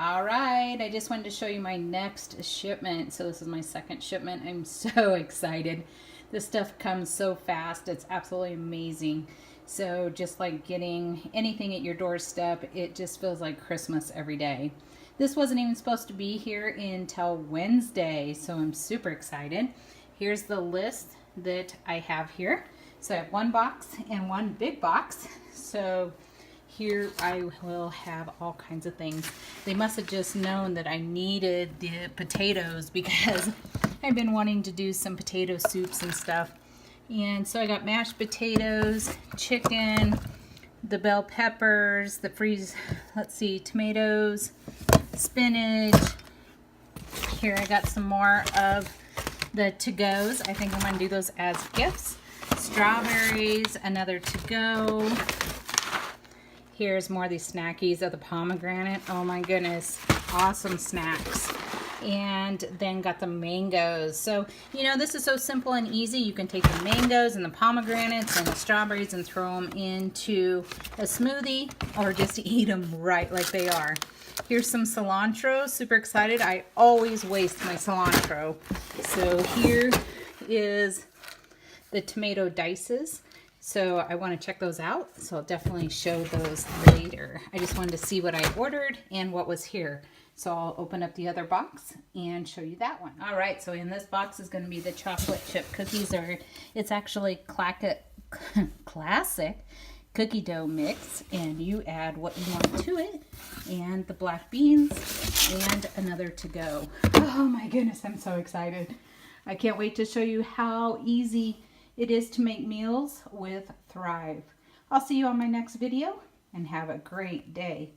All right, I just wanted to show you my next shipment. So this is my second shipment. I'm so excited. This stuff comes so fast. It's absolutely amazing. So just like getting anything at your doorstep, it just feels like Christmas every day. This wasn't even supposed to be here until Wednesday, so I'm super excited. Here's the list that I have here. So I have one box and one big box. So here I will have all kinds of things. They must have just known that I needed the potatoes because I've been wanting to do some potato soups and stuff. And so I got mashed potatoes, chicken, the bell peppers, the tomatoes, spinach. Here I got some more of the to-go's. I think I'm going to do those as gifts. Strawberries, another to-go. Here's more of these snackies of the pomegranate. Oh my goodness, awesome snacks. And then got the mangoes. So, you know, this is so simple and easy. You can take the mangoes and the pomegranates and the strawberries and throw them into a smoothie or just eat them right like they are. Here's some cilantro. Super excited. I always waste my cilantro. So here is the tomato dices. So I want to check those out. So I'll definitely show those later. I just wanted to see what I ordered and what was here. So I'll open up the other box and show you that one. All right, so in this box is going to be the chocolate chip cookies. It's actually classic cookie dough mix, and you add what you want to it, and the black beans, and another to go. Oh my goodness, I'm so excited. I can't wait to show you how easy it is to make meals with Thrive. I'll see you on my next video, and have a great day.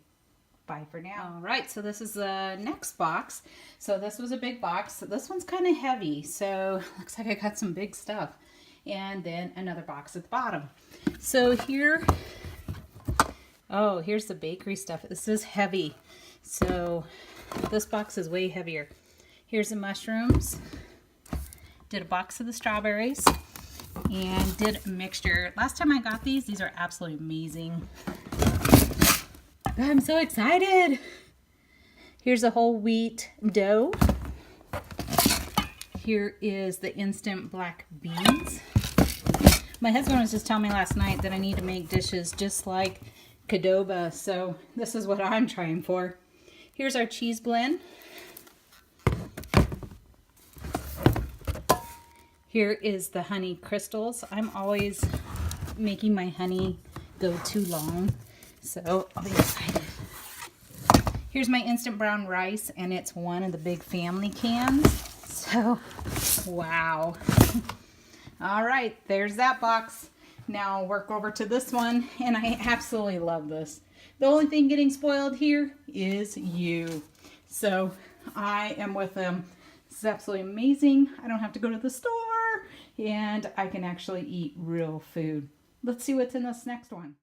Bye for now. All right, so this is the next box. So this was a big box. So this one's kind of heavy, so looks like I got some big stuff. And then another box at the bottom. So here, oh, here's the bakery stuff. This is heavy. So this box is way heavier. Here's the mushrooms. Did a box of the strawberries and did a mixture. Last time I got these are absolutely amazing. I'm so excited. Here's a whole wheat dough. Here is the instant black beans. My husband was just telling me last night that I need to make dishes just like 𝗧𝗵𝗿𝗃, so this is what I'm trying for. Here's our cheese blend. Here is the honey crystals. I'm always making my honey go too long, so I'll be excited. Here's my instant brown rice, and it's one of the big family cans. So, wow. All right, there's that box. Now I'll work over to this one, and I absolutely love this. The only thing getting spoiled here is you. So I am with them. This is absolutely amazing. I don't have to go to the store, and I can actually eat real food. Let's see what's in this next one.